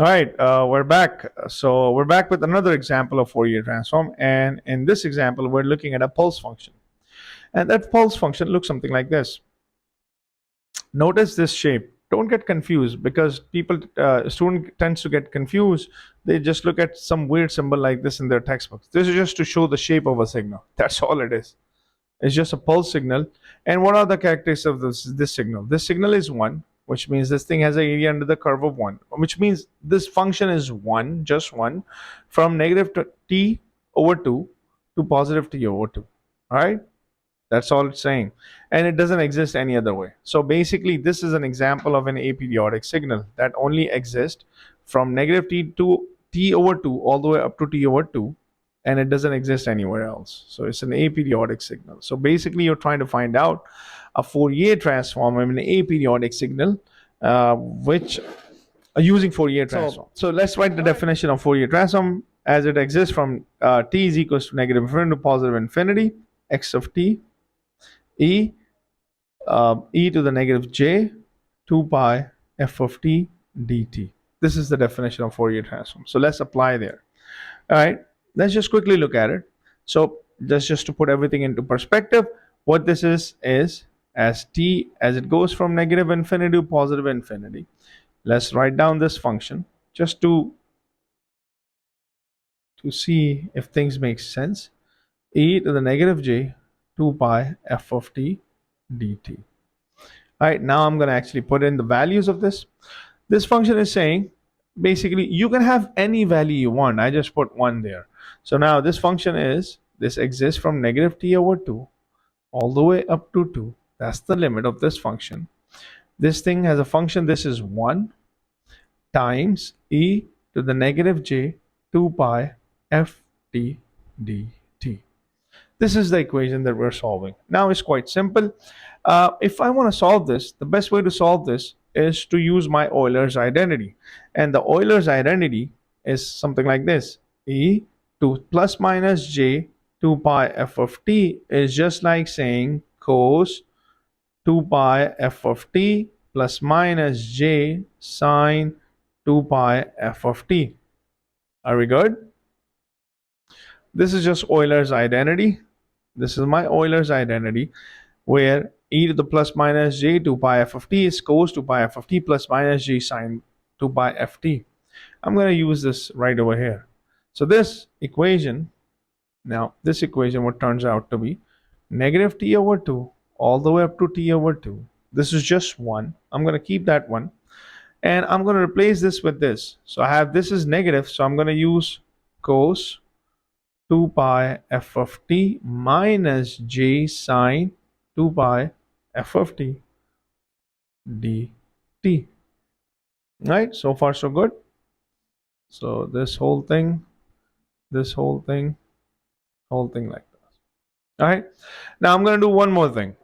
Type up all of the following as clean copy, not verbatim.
All right, we're back. So we're back with another example of Fourier transform, and in this example, we're looking at a pulse function, and that pulse function looks something like this. Notice this shape. Don't get confused because student tends to get confused. They just look at some weird symbol like this in their textbooks. This is just to show the shape of a signal. That's all it is. It's just a pulse signal. And what are the characteristics of this signal? This signal is 1, which means this thing has an area under the curve of 1, which means this function is 1, just 1, from negative t over 2 to positive t over 2. All right? That's all it's saying. And it doesn't exist any other way. So basically, this is an example of an aperiodic signal that only exists from negative t to t over 2 all the way up to t over 2, and it doesn't exist anywhere else. So it's an aperiodic signal. So basically, you're trying to find out a Fourier transform of an aperiodic signal, which using Fourier transform. So let's write the definition of Fourier transform as it exists from t is equals to negative infinity to positive infinity, x of t, e to the negative j, 2 pi f of t dt. This is the definition of Fourier transform. So let's apply there. All right, let's just quickly look at it. So that's just to put everything into perspective. What this is as t, as it goes from negative infinity to positive infinity. Let's write down this function just to see if things make sense. E to the negative j, 2 pi f of t dt. All right, now I'm going to actually put in the values of this. This function is saying basically you can have any value you want. I just put 1 there. So now this function this exists from negative t over 2 all the way up to 2. That's the limit of this function. This thing has a function. This is 1 times e to the negative j, 2 pi f t dt. This is the equation that we're solving. Now it's quite simple. If I want to solve this, the best way to solve this is to use my Euler's identity. And the Euler's identity is something like this. E to plus minus j 2 pi f of t is just like saying cos 2 pi f of t plus minus j sine 2 pi f of t. Are we good? This is just Euler's identity. This is my Euler's identity, where e to the plus minus j 2 pi f of t is cos 2 pi f of t plus minus j sine 2 pi f t. I'm going to use this right over here. So this equation, now this equation, what turns out to be negative t over 2 all the way up to t over 2. This is just 1. I'm going to keep that 1. And I'm going to replace this with this. So I have this is negative, so I'm going to use cos 2 pi f of t minus j sine 2 pi f of t dt. Right? So far so good. So this whole thing like this. All right. Now I'm going to do one more thing.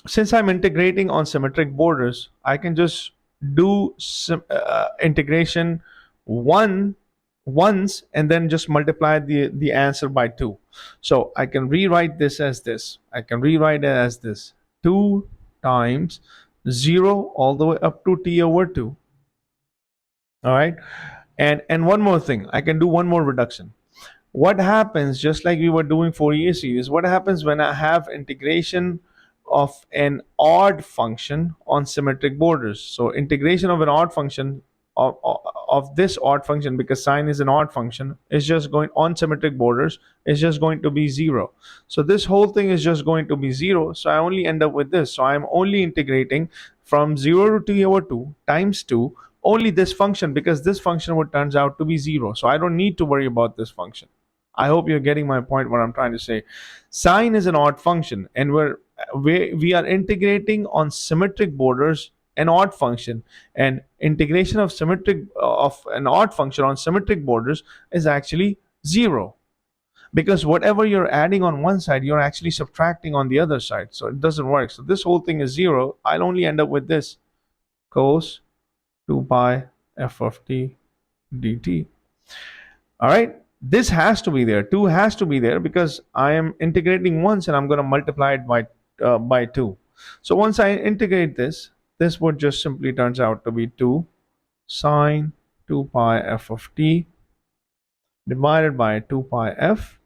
Since I'm integrating on symmetric borders, I can just do integration once and then just multiply the answer by 2. So I can rewrite this as this. I can rewrite it as this. 2 times 0 all the way up to t over 2. All right. And one more thing. I can do one more reduction. What happens, just like we were doing Fourier series, what happens when I have integration of an odd function on symmetric borders? So integration of an odd function of this odd function, because sine is an odd function, is just going on symmetric borders, is just going to be 0. So this whole thing is just going to be 0. So I only end up with this. So I'm only integrating from 0 to t over 2 times 2 only this function, because this function would turns out to be 0. So I don't need to worry about this function. I hope you're getting my point, what I'm trying to say. Sine is an odd function, and we are integrating on symmetric borders an odd function, and integration of an odd function on symmetric borders is actually 0, because whatever you're adding on one side, you're actually subtracting on the other side. So it doesn't work. So this whole thing is 0. I'll only end up with this cos 2 pi f of t dt. All right. This has to be there. 2 has to be there because I am integrating once and I'm going to multiply it by 2. So once I integrate this, this would just simply turns out to be 2 sine 2 pi f of t divided by 2 pi f.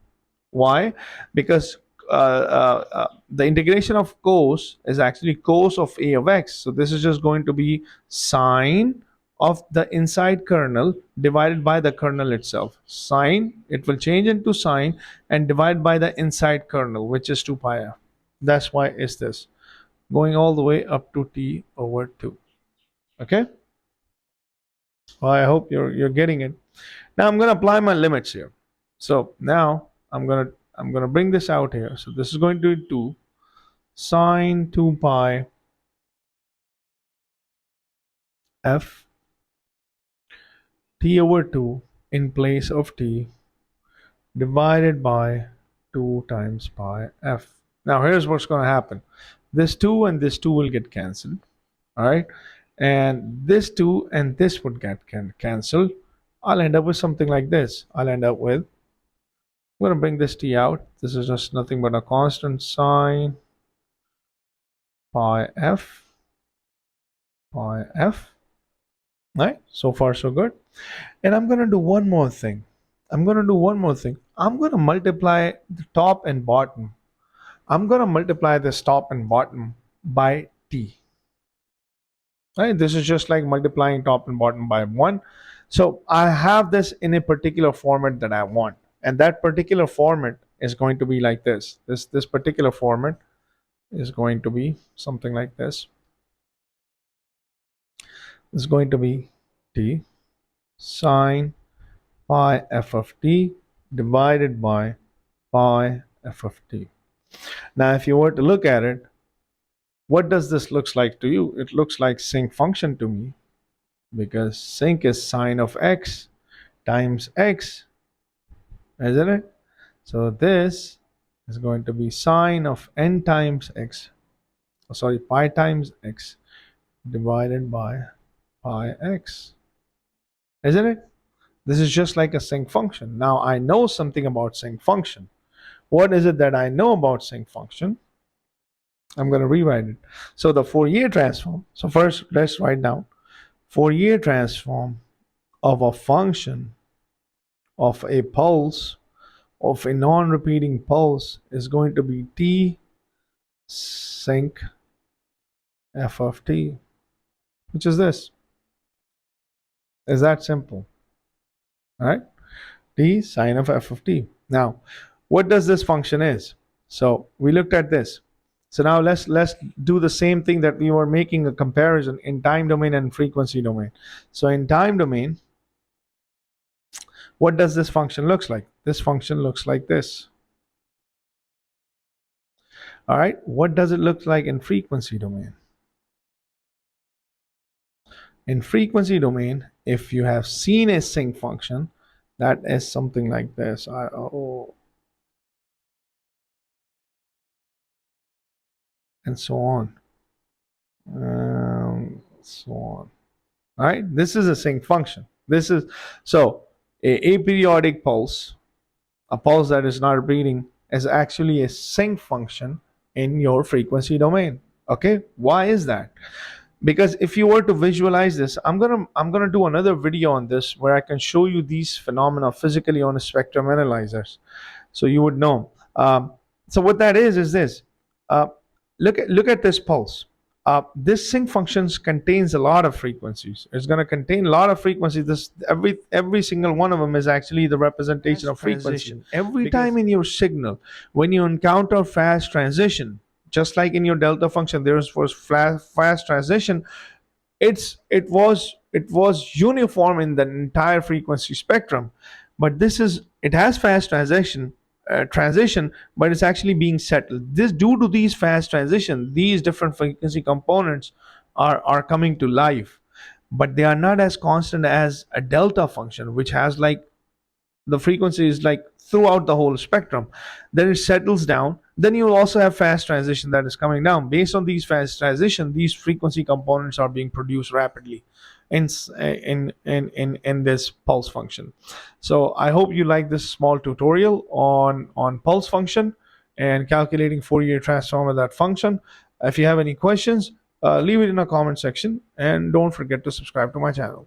Why? Because the integration of cos is actually cos of a of x. So this is just going to be sine of the inside kernel divided by the kernel itself. Sine, it will change into sine and divide by the inside kernel, which is 2 pi f. That's why it's this. Going all the way up to t over 2. Okay? Well, I hope you're getting it. Now I'm going to apply my limits here. So now I'm gonna bring this out here. So this is going to be 2 sine 2 pi f t over 2 in place of t divided by 2 times pi f. Now here's what's going to happen. This 2 and this 2 will get cancelled. All right. And this 2 and this would get cancelled. I'll end up with something like this. I'll end up with, I'm going to bring this t out. This is just nothing but a constant sine pi f. Right? So far, so good. And I'm going to do one more thing. I'm going to multiply the top and bottom. I'm going to multiply this top and bottom by t. Right? This is just like multiplying top and bottom by 1. So I have this in a particular format that I want. And that particular format is going to be like this. This particular format is going to be something like this. It's going to be t sine pi f of t divided by pi f of t. Now, if you were to look at it, what does this looks like to you? It looks like sinc function to me, because sinc is sine of x times x, isn't it? So this is going to be sine of n times x, pi times x divided by pi x, isn't it? This is just like a sinc function. Now I know something about sinc function. What is it that I know about sinc function? I'm going to rewrite it. So the Fourier transform. So first, let's write down Fourier transform of a function of a pulse, of a non-repeating pulse, is going to be t sinc f of t, which is this. Is that simple? All right, t sine of f of t. Now, what does this function is? So we looked at this. So now let's do the same thing that we were making a comparison in time domain and frequency domain. So in time domain, what does this function looks like? This function looks like this. All right, what does it look like in frequency domain? In frequency domain, if you have seen a sinc function, that is something like this. And so on. So on. All right, this is a sinc function. This is so a aperiodic pulse, a pulse that is not repeating, is actually a sinc function in your frequency domain. Okay, why is that? Because if you were to visualize this, I'm gonna do another video on this where I can show you these phenomena physically on a spectrum analyzers, so you would know. So what that is this. Uh, look at this pulse. This sinc functions contains a lot of frequencies. It's going to contain a lot of frequencies. This every single one of them is actually the representation of frequency. Every time in your signal, when you encounter fast transition, just like in your delta function, there was fast transition. It was uniform in the entire frequency spectrum, but it has fast transition, but it's actually being settled. This, due to these fast transition, these different frequency components are coming to life, but they are not as constant as a delta function, which has like the frequency is like throughout the whole spectrum. Then it settles down. Then you also have fast transition that is coming down. Based on these fast transition, these frequency components are being produced rapidly in this pulse function. So I hope you like this small tutorial on pulse function and calculating Fourier transform of that function. If you have any questions, leave it in the comment section, and don't forget to subscribe to my channel.